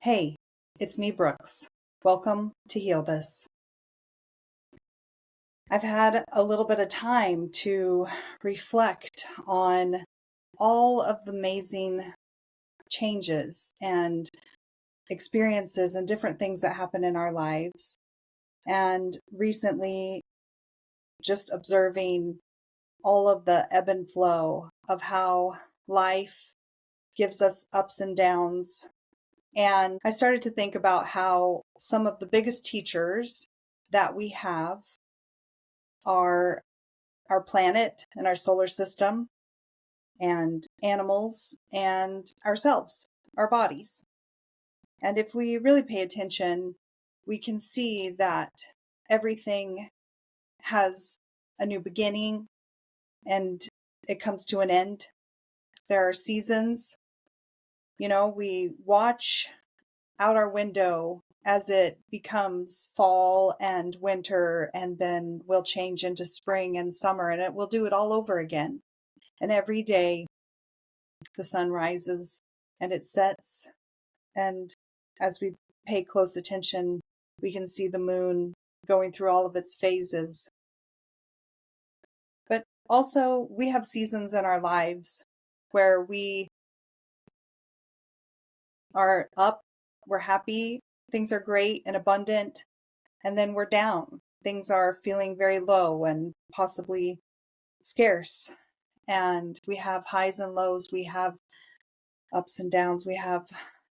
Hey, it's me, Brooks. Welcome to Heal This. I've had a little bit of time to reflect on all of the amazing changes and experiences and different things that happen in our lives. And recently, just observing all of the ebb and flow of how life gives us ups and downs. And I started to think about how some of the biggest teachers that we have are our planet and our solar system and animals and ourselves, our bodies. And if we really pay attention, we can see that everything has a new beginning and it comes to an end. There are seasons. We watch out our window as it becomes fall and winter, and then we'll change into spring and summer, and it will do it all over again. And every day the sun rises and it sets, and as we pay close attention, we can see the moon going through all of its phases. But also, we have seasons in our lives where we are up, we're happy, things are great and abundant, and then we're down. Things are feeling very low and possibly scarce. And we have highs and lows, we have ups and downs, we have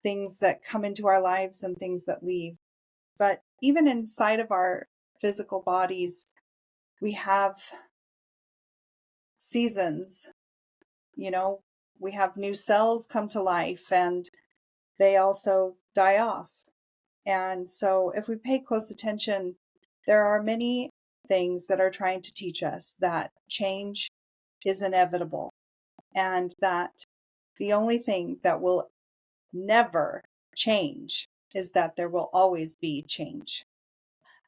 things that come into our lives and things that leave. But even inside of our physical bodies, we have seasons. We have new cells come to life and they also die off. And so if we pay close attention, there are many things that are trying to teach us that change is inevitable and that the only thing that will never change is that there will always be change.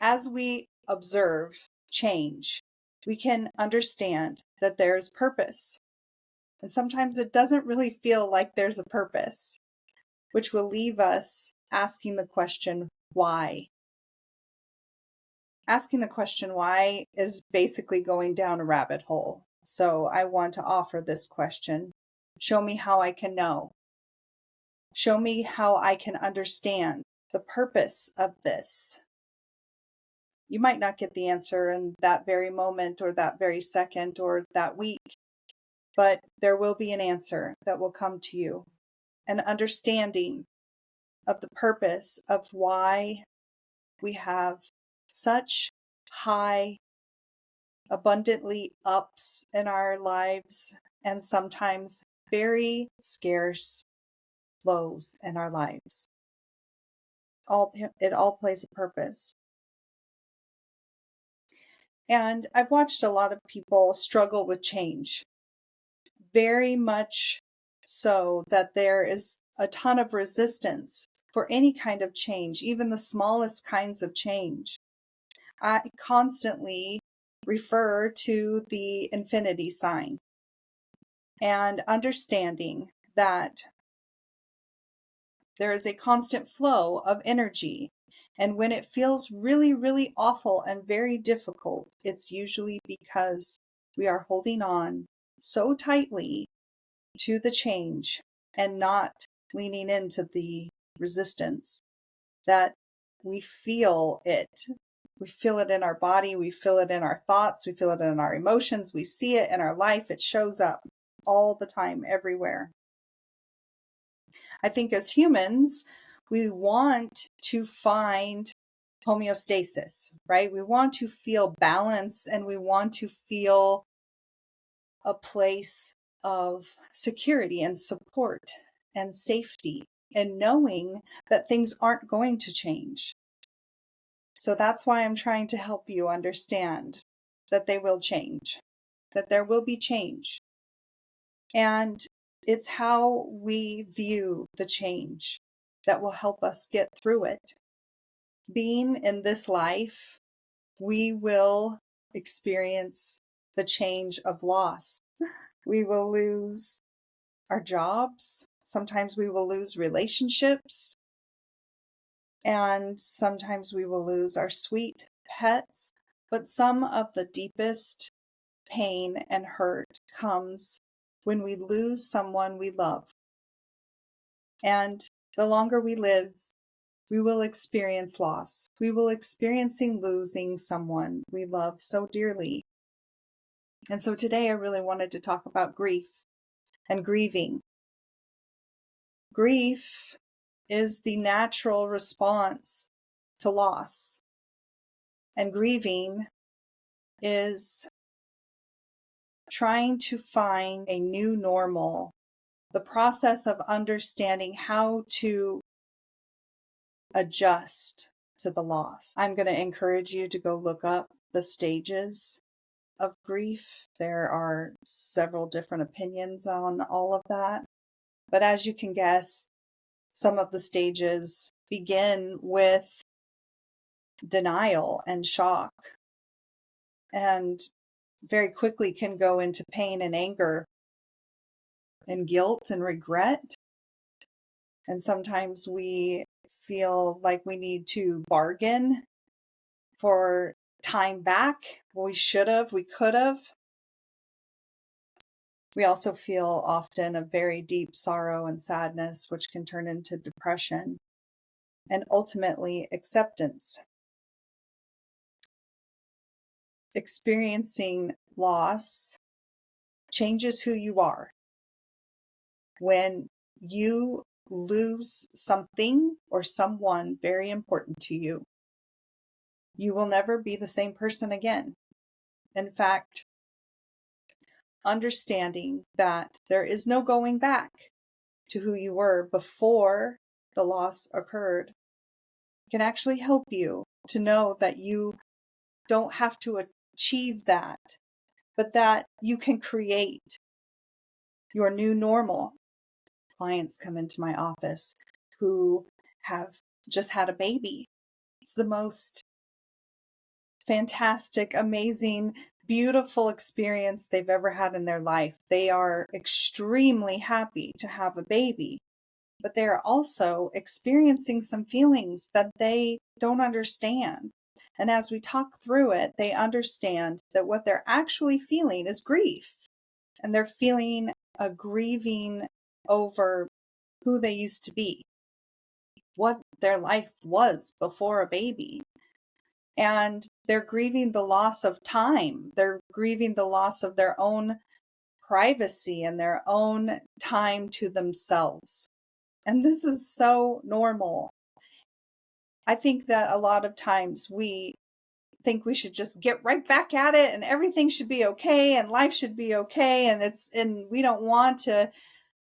As we observe change, we can understand that there is purpose. And sometimes it doesn't really feel like there's a purpose, which will leave us asking the question, why? Asking the question why is basically going down a rabbit hole. So I want to offer this question. Show me how I can know. Show me how I can understand the purpose of this. You might not get the answer in that very moment or that very second or that week, but there will be an answer that will come to you. An understanding of the purpose of why we have such high, abundantly ups in our lives and sometimes very scarce lows in our lives. It all plays a purpose. And I've watched a lot of people struggle with change, very much so that there is a ton of resistance for any kind of change, even the smallest kinds of change. I constantly refer to the infinity sign and understanding that there is a constant flow of energy. And when it feels really, really awful and very difficult, it's usually because we are holding on so tightly to the change and not leaning into the resistance that we feel it. We feel it in our body, we feel it in our thoughts, we feel it in our emotions, we see it in our life. It shows up all the time, everywhere. I think as humans, we want to find homeostasis, right? We want to feel balance and we want to feel a place of security and support and safety and knowing that things aren't going to change. So that's why I'm trying to help you understand that they will change, that there will be change. And it's how we view the change that will help us get through it. Being in this life, we will experience the change of loss. We will lose our jobs. Sometimes we will lose relationships. And sometimes we will lose our sweet pets. But some of the deepest pain and hurt comes when we lose someone we love. And the longer we live, we will experience loss. We will experiencing losing someone we love so dearly. And so today I really wanted to talk about grief and grieving. Grief is the natural response to loss. And grieving is trying to find a new normal, the process of understanding how to adjust to the loss. I'm going to encourage you to go look up the stages of grief. There are several different opinions on all of that. But as you can guess, some of the stages begin with denial and shock, and very quickly can go into pain and anger and guilt and regret. And sometimes we feel like we need to bargain for time back. Well, we should have, we could have. We also feel often a very deep sorrow and sadness, which can turn into depression and ultimately acceptance. Experiencing loss changes who you are. When you lose something or someone very important to you, you will never be the same person again. In fact, understanding that there is no going back to who you were before the loss occurred can actually help you to know that you don't have to achieve that, but that you can create your new normal. Clients come into my office who have just had a baby. It's the most fantastic, amazing, beautiful experience they've ever had in their life. They are extremely happy to have a baby, but they are also experiencing some feelings that they don't understand. And as we talk through it, they understand that what they're actually feeling is grief. And they're feeling a grieving over who they used to be, what their life was before a baby. And they're grieving the loss of time. They're grieving the loss of their own privacy and their own time to themselves. And this is so normal. I think that a lot of times we think we should just get right back at it and everything should be okay and life should be okay, and we don't want to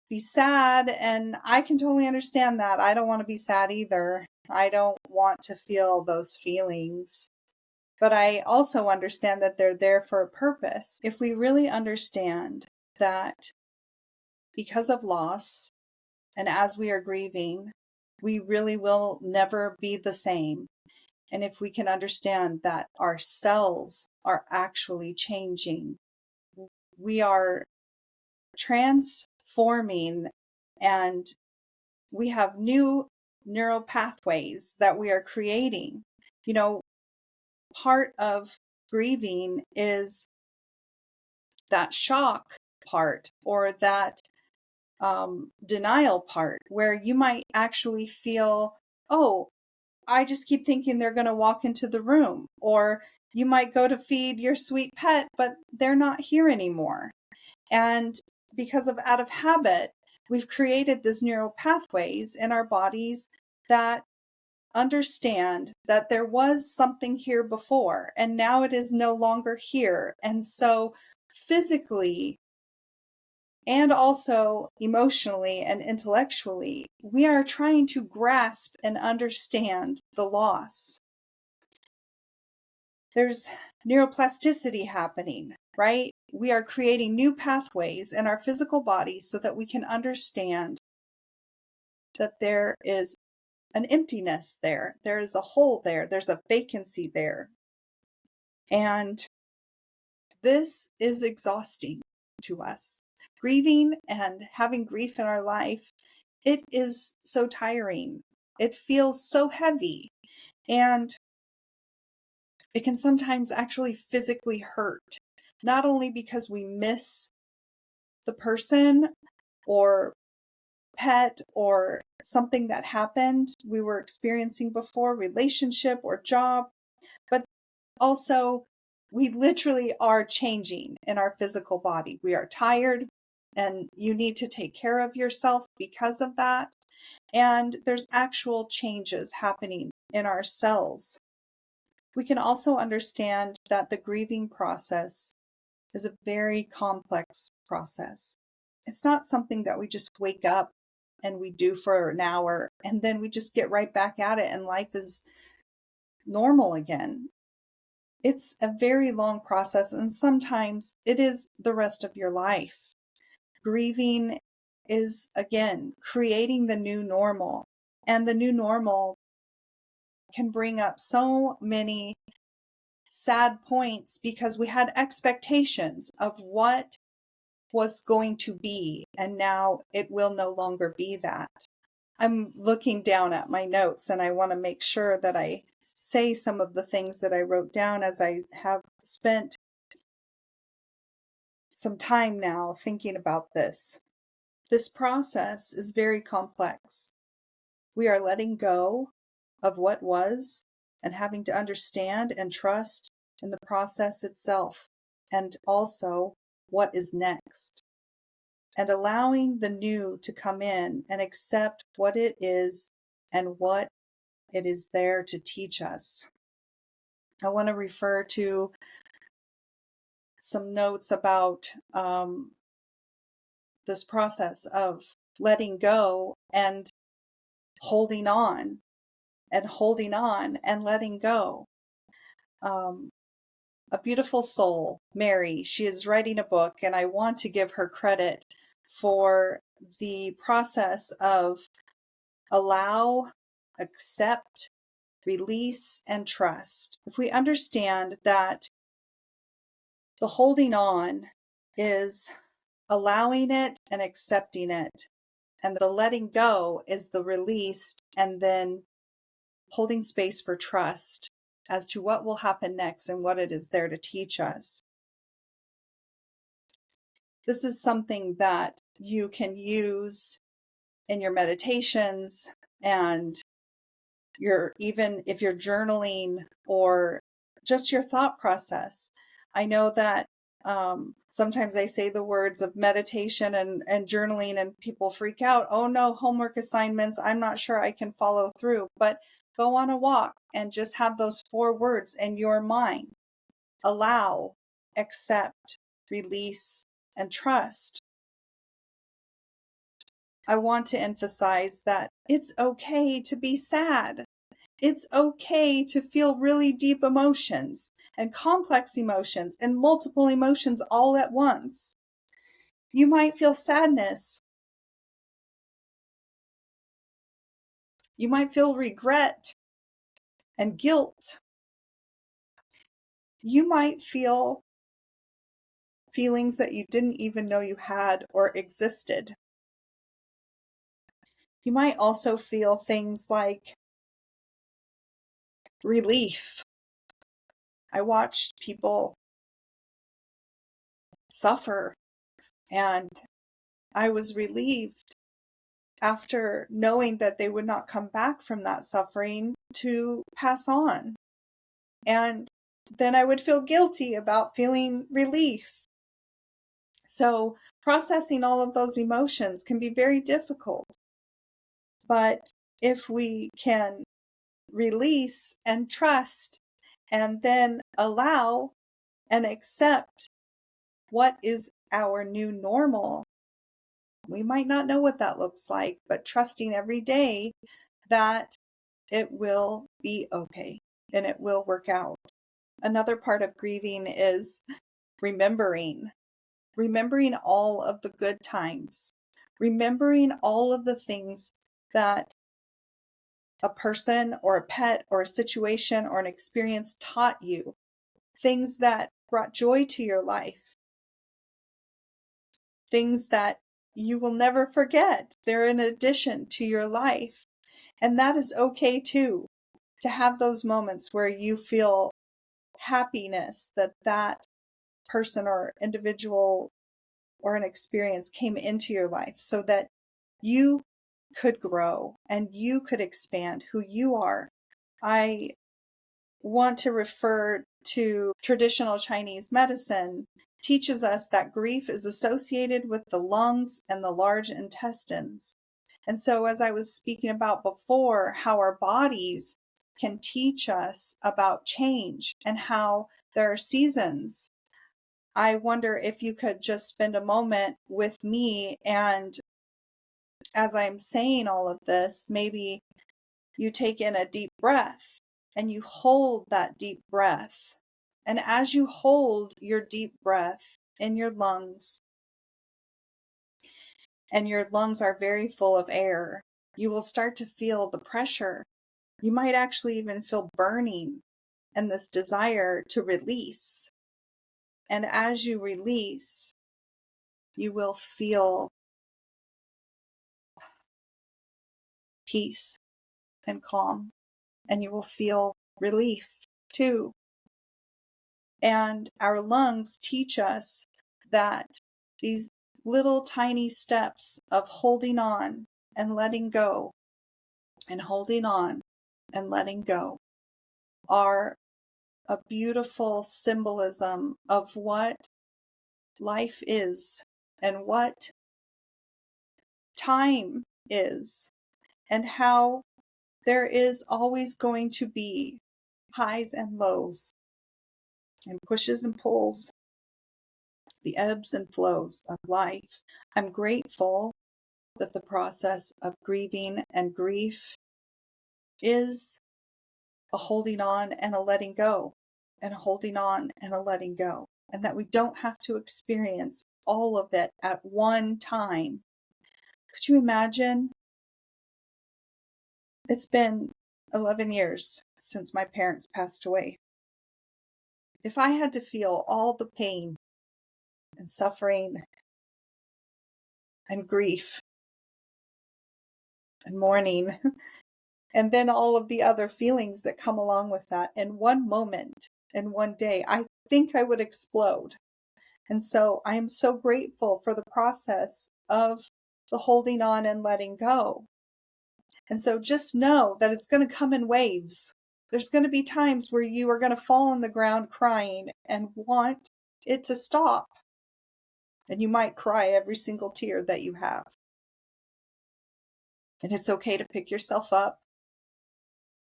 be sad. And I can totally understand that. I don't want to be sad either. I don't want to feel those feelings. But I also understand that they're there for a purpose. If we really understand that because of loss, and as we are grieving, we really will never be the same. And if we can understand that our cells are actually changing, we are transforming, and we have new neural pathways that we are creating. You know, part of grieving is that shock part, or that denial part, where you might actually feel, oh, I just keep thinking they're going to walk into the room. Or you might go to feed your sweet pet, but they're not here anymore. And because of out of habit, we've created this neural pathways in our bodies that understand that there was something here before and now it is no longer here. And so physically and also emotionally and intellectually, we are trying to grasp and understand the loss. There's neuroplasticity happening, right? We are creating new pathways in our physical body so that we can understand that there is an emptiness there. There is a hole there. There's a vacancy there. And this is exhausting to us. Grieving and having grief in our life, it is so tiring. It feels so heavy, and it can sometimes actually physically hurt, not only because we miss the person or pet or something that happened we were experiencing before, relationship or job, but also we literally are changing in our physical body. We are tired, and you need to take care of yourself because of that. And there's actual changes happening in our cells. We can also understand that the grieving process is a very complex process. It's not something that we just wake up and we do for an hour and then we just get right back at it and life is normal again. It's a very long process, and sometimes it is the rest of your life. Grieving is, again, creating the new normal, and the new normal can bring up so many sad points because we had expectations of what was going to be, and now it will no longer be that. I'm looking down at my notes and I want to make sure that I say some of the things that I wrote down, as I have spent some time now thinking about this. This process is very complex. We are letting go of what was and having to understand and trust in the process itself, and also what is next, and allowing the new to come in and accept what it is and what it is there to teach us. I want to refer to some notes about this process of letting go and holding on and holding on and letting go. A beautiful soul, Mary, she is writing a book, and I want to give her credit for the process of allow, accept, release, and trust. If we understand that the holding on is allowing it and accepting it, and the letting go is the release, and then holding space for trust as to what will happen next and what it is there to teach us. This is something that you can use in your meditations, and even if you're journaling or just your thought process. I know that sometimes I say the words of meditation and journaling and people freak out. Oh no, homework assignments, I'm not sure I can follow through. But go on a walk and just have those 4 words in your mind. Allow, accept, release, and trust. I want to emphasize that it's okay to be sad. It's okay to feel really deep emotions and complex emotions and multiple emotions all at once. You might feel sadness. You might feel regret and guilt. You might feel feelings that you didn't even know you had or existed. You might also feel things like relief. I watched people suffer, and I was relieved after knowing that they would not come back from that suffering to pass on. And then I would feel guilty about feeling relief. So processing all of those emotions can be very difficult. But if we can release and trust and then allow and accept what is our new normal, we might not know what that looks like, but trusting every day that it will be okay and it will work out. Another part of grieving is remembering all of the good times, remembering all of the things that a person or a pet or a situation or an experience taught you, things that brought joy to your life, things that you will never forget. They're an addition to your life. And that is okay too, to have those moments where you feel happiness that that person or individual or an experience came into your life so that you could grow and you could expand who you are. I want to refer to traditional Chinese medicine teaches us that grief is associated with the lungs and the large intestines. And so, as I was speaking about before, how our bodies can teach us about change and how there are seasons, I wonder if you could just spend a moment with me, and as I'm saying all of this, maybe you take in a deep breath and you hold that deep breath. And as you hold your deep breath in your lungs, and your lungs are very full of air, you will start to feel the pressure. You might actually even feel burning and this desire to release. And as you release, you will feel peace and calm, and you will feel relief too. And our lungs teach us that these little tiny steps of holding on and letting go and holding on and letting go are a beautiful symbolism of what life is and what time is, and how there is always going to be highs and lows and pushes and pulls, the ebbs and flows of life. I'm grateful that the process of grieving and grief is a holding on and a letting go, and a holding on and a letting go, and that we don't have to experience all of it at one time. Could you imagine? It's been 11 years since my parents passed away. If I had to feel all the pain and suffering and grief and mourning, and then all of the other feelings that come along with that in one moment, in one day, I think I would explode. And so I am so grateful for the process of the holding on and letting go. And so just know that it's going to come in waves. There's going to be times where you are going to fall on the ground crying and want it to stop. And you might cry every single tear that you have. And it's okay to pick yourself up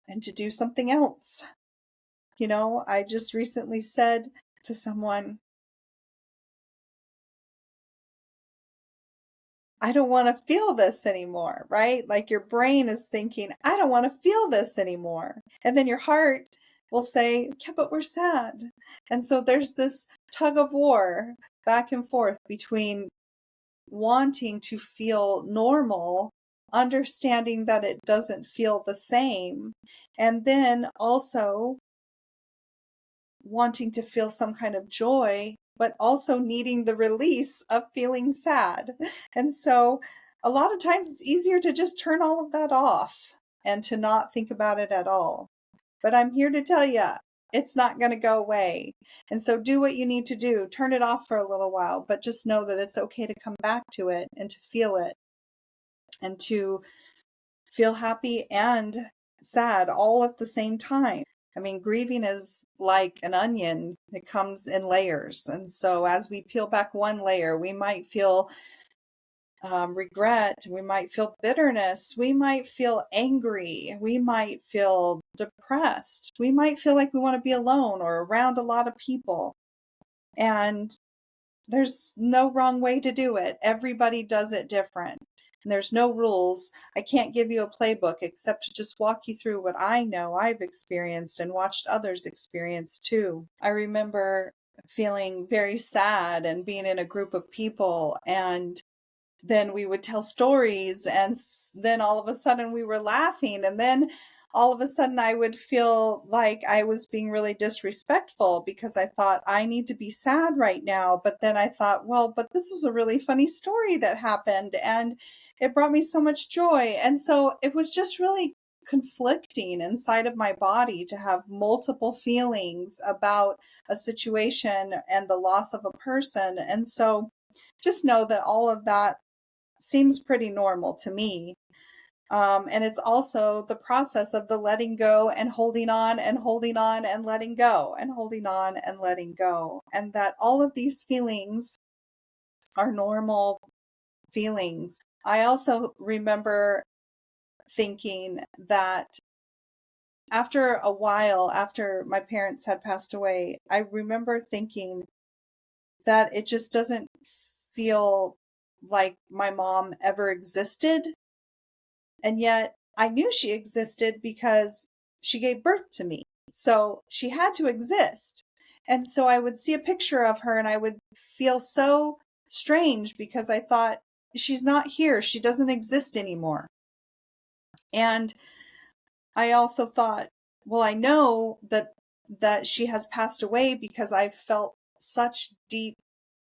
and to do something else. You know, I just recently said to someone, I don't want to feel this anymore, right? Like your brain is thinking, I don't want to feel this anymore. And then your heart will say, yeah, but we're sad. And so there's this tug of war back and forth between wanting to feel normal, understanding that it doesn't feel the same, and then also wanting to feel some kind of joy, but also needing the release of feeling sad. And so a lot of times it's easier to just turn all of that off and to not think about it at all. But I'm here to tell you, it's not going to go away. And so do what you need to do. Turn it off for a little while, but just know that it's okay to come back to it and to feel it and to feel happy and sad all at the same time. I mean, grieving is like an onion. It comes in layers. And so as we peel back one layer, we might feel regret, we might feel bitterness, we might feel angry, we might feel depressed, we might feel like we want to be alone or around a lot of people. And there's no wrong way to do it. Everybody does it different. And there's no rules. I can't give you a playbook except to just walk you through what I know I've experienced and watched others experience too. I remember feeling very sad and being in a group of people, and then we would tell stories, and then all of a sudden we were laughing, and then all of a sudden I would feel like I was being really disrespectful because I thought I need to be sad right now. But then I thought, well, but this was a really funny story that happened and it brought me so much joy. And so it was just really conflicting inside of my body to have multiple feelings about a situation and the loss of a person. And so just know that all of that seems pretty normal to me. And it's also the process of the letting go and holding on and holding on and letting go and holding on and letting go. And that all of these feelings are normal feelings. I also remember thinking that after a while, after my parents had passed away, I remember thinking that it just doesn't feel like my mom ever existed. And yet I knew she existed because she gave birth to me. So she had to exist. And so I would see a picture of her and I would feel so strange because I thought, she's not here. She doesn't exist anymore. And I also thought, well, I know that she has passed away because I felt such deep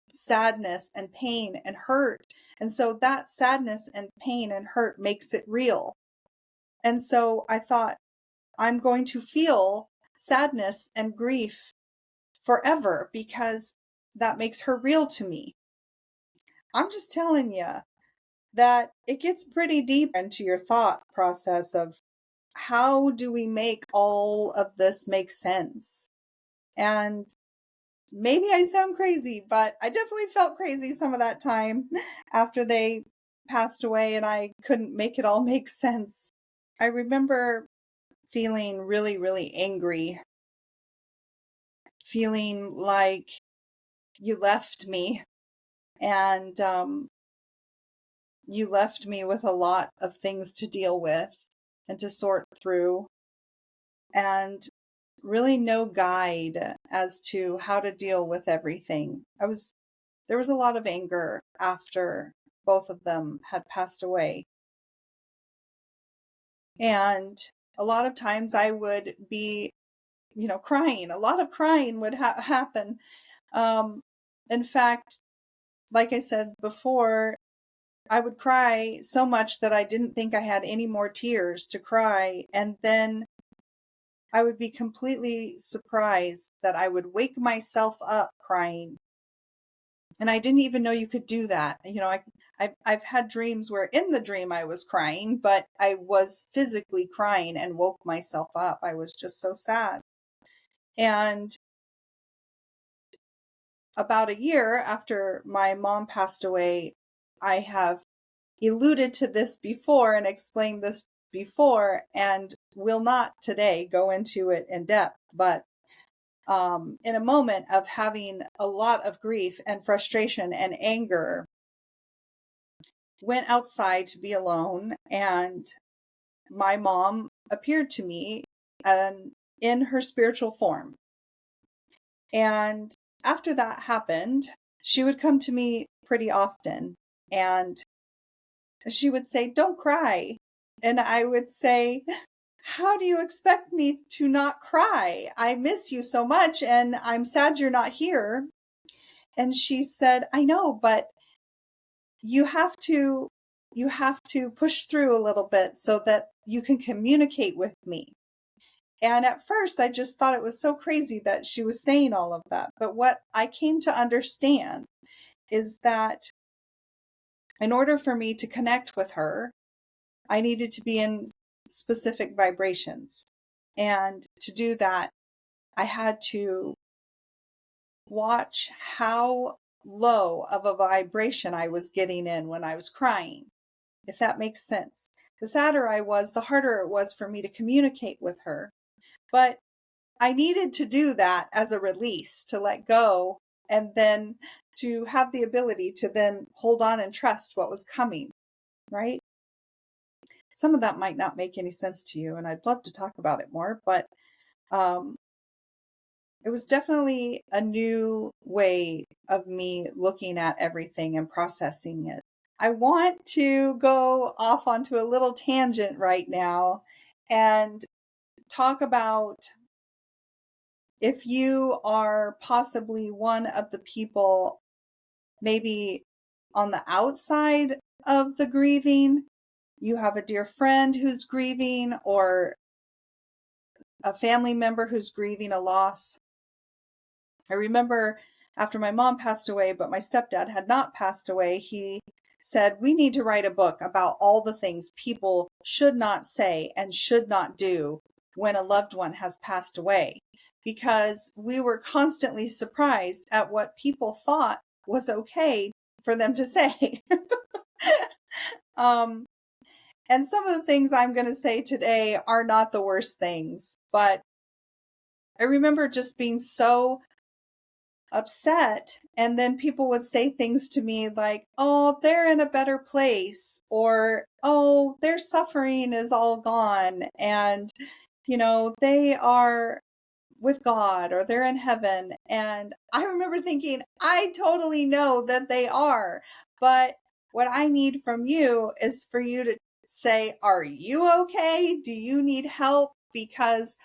sadness and pain and hurt. And so that sadness and pain and hurt makes it real. And so I thought, I'm going to feel sadness and grief forever because that makes her real to me. I'm just telling you that it gets pretty deep into your thought process of how do we make all of this make sense? And maybe I sound crazy, but I definitely felt crazy some of that time after they passed away and I couldn't make it all make sense. I remember feeling really, really angry, feeling like you left me and you left me with a lot of things to deal with and to sort through, and really no guide as to how to deal with everything. There was a lot of anger after both of them had passed away. And a lot of times I would be, crying. A lot of crying would happen. In fact, like I said before, I would cry so much that I didn't think I had any more tears to cry. And then I would be completely surprised that I would wake myself up crying. And I didn't even know you could do that. I've had dreams where in the dream I was crying, but I was physically crying and woke myself up. I was just so sad. And about a year after my mom passed away, I have alluded to this before and explained this before and will not today go into it in depth, but in a moment of having a lot of grief and frustration and anger, went outside to be alone, and my mom appeared to me in her spiritual form. And after that happened, she would come to me pretty often, and she would say, "Don't cry." And I would say, "How do you expect me to not cry? I miss you so much and I'm sad you're not here." And she said, "I know, but you have to push through a little bit so that you can communicate with me." And at first I just thought it was so crazy that she was saying all of that. But what I came to understand is that in order for me to connect with her, I needed to be in specific vibrations. And to do that, I had to watch how low of a vibration I was getting in when I was crying, if that makes sense. The sadder I was, the harder it was for me to communicate with her. But I needed to do that as a release, to let go, and then to have the ability to then hold on and trust what was coming, right? Some of that might not make any sense to you, and I'd love to talk about it more, but it was definitely a new way of me looking at everything and processing it. I want to go off onto a little tangent right now and talk about if you are possibly one of the people maybe on the outside of the grieving, you have a dear friend who's grieving, or a family member who's grieving a loss. I remember after my mom passed away, but my stepdad had not passed away, he said, we need to write a book about all the things people should not say and should not do when a loved one has passed away, because we were constantly surprised at what people thought was okay for them to say. um, and some of the things I'm going to say today are not the worst things, but I remember just being so upset, and then people would say things to me like, oh, they're in a better place, or oh, their suffering is all gone, and they are with God, or they're in heaven. And I remember thinking, I totally know that they are, but what I need from you is for you to say, are you okay? Do you need help? Because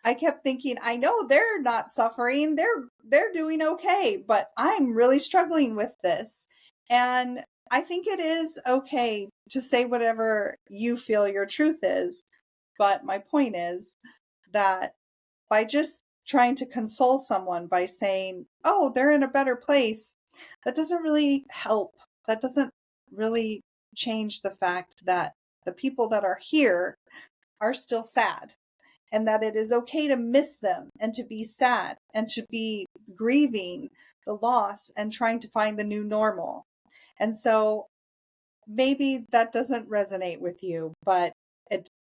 I kept thinking, I know they're not suffering. They're doing okay, but I'm really struggling with this. And I think it is okay to say whatever you feel your truth is. But my point is that by just trying to console someone by saying, "Oh, they're in a better place," that doesn't really help. That doesn't really change the fact that the people that are here are still sad, and that it is okay to miss them and to be sad and to be grieving the loss and trying to find the new normal. And so maybe that doesn't resonate with you, but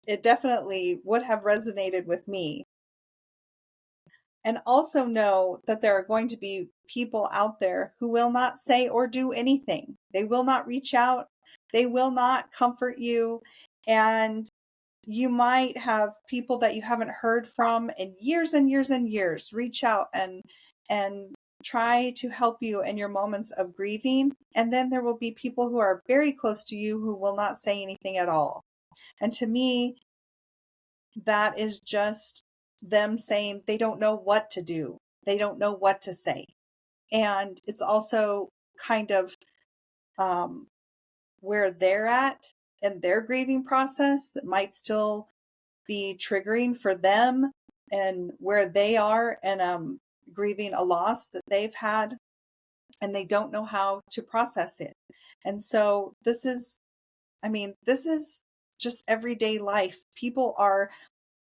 it definitely would have resonated with me. And also know that there are going to be people out there who will not say or do anything. They will not reach out. They will not comfort you. And you might have people that you haven't heard from in years and years and years reach out and try to help you in your moments of grieving. And then there will be people who are very close to you who will not say anything at all. And to me, that is just them saying they don't know what to do. They don't know what to say. And it's also kind of where they're at in their grieving process that might still be triggering for them, and where they are and grieving a loss that they've had, and they don't know how to process it. And so this is just everyday life. People are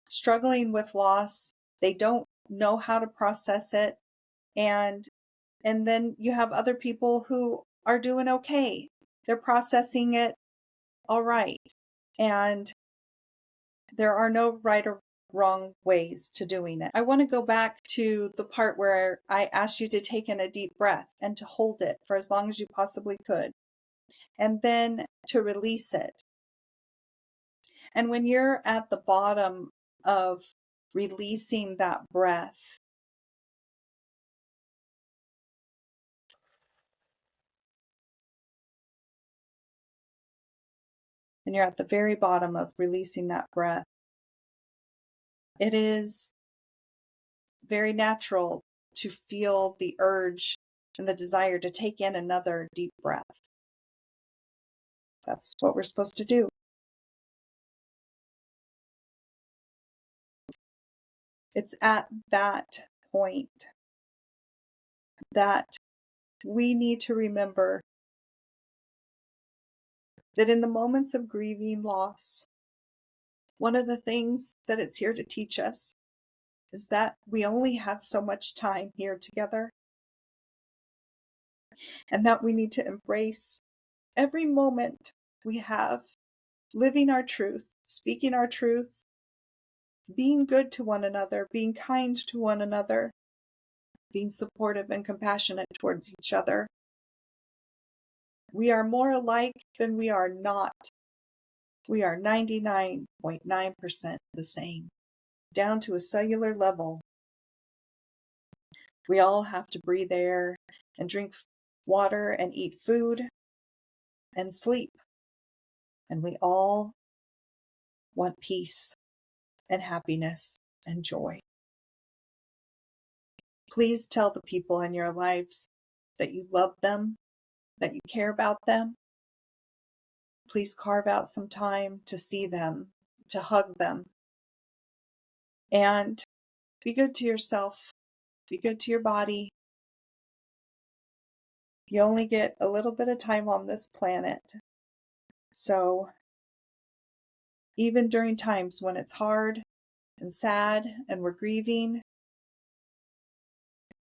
struggling with loss. They don't know how to process it. And then you have other people who are doing okay. They're processing it all right. And there are no right or wrong ways to doing it. I want to go back to the part where I asked you to take in a deep breath and to hold it for as long as you possibly could, and then to release it. And when you're at the bottom of releasing that breath, and you're at the very bottom of releasing that breath, it is very natural to feel the urge and the desire to take in another deep breath. That's what we're supposed to do. It's at that point that we need to remember that in the moments of grieving loss, one of the things that it's here to teach us is that we only have so much time here together, and that we need to embrace every moment we have living our truth, speaking our truth, being good to one another, being kind to one another, being supportive and compassionate towards each other. We are more alike than we are not. We are 99.9% the same, down to a cellular level. We all have to breathe air and drink water and eat food and sleep. And we all want peace and happiness and joy. Please tell the people in your lives that you love them, that you care about them, Please carve out some time to see them, to hug them, and be good to yourself. Be good to your body. You only get a little bit of time on this planet. So even during times when it's hard and sad and we're grieving,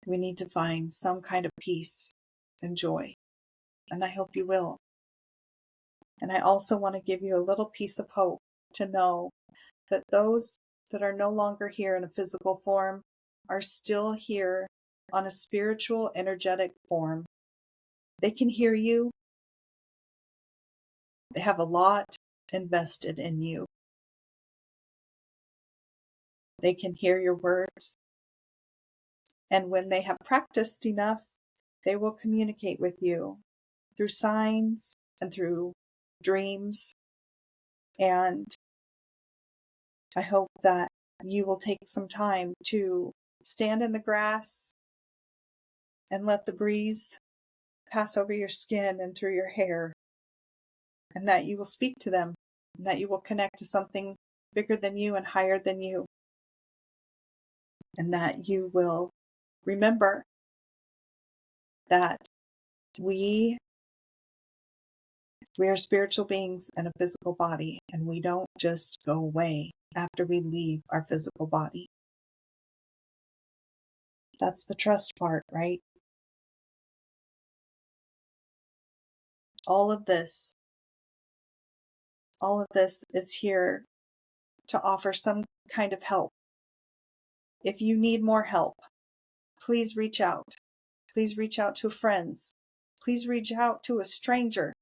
we need to find some kind of peace and joy. And I hope you will. And I also want to give you a little piece of hope to know that those that are no longer here in a physical form are still here on a spiritual, energetic form. They can hear you. They have a lot invested in you. They can hear your words. And when they have practiced enough, they will communicate with you through signs and through dreams. And I hope that you will take some time to stand in the grass and let the breeze pass over your skin and through your hair, and that you will speak to them, and that you will connect to something bigger than you and higher than you, and that you will remember that we are spiritual beings in a physical body, and we don't just go away after we leave our physical body. That's the trust part, right? All of this is here to offer some kind of help. If you need more help, please reach out. Please reach out to friends. Please reach out to a stranger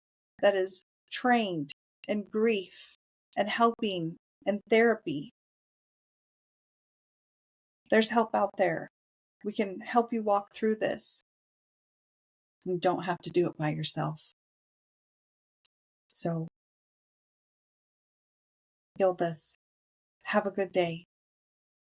that is trained in grief and helping and therapy. There's help out there. We can help you walk through this. You don't have to do it by yourself. So, Healthis, have a good day.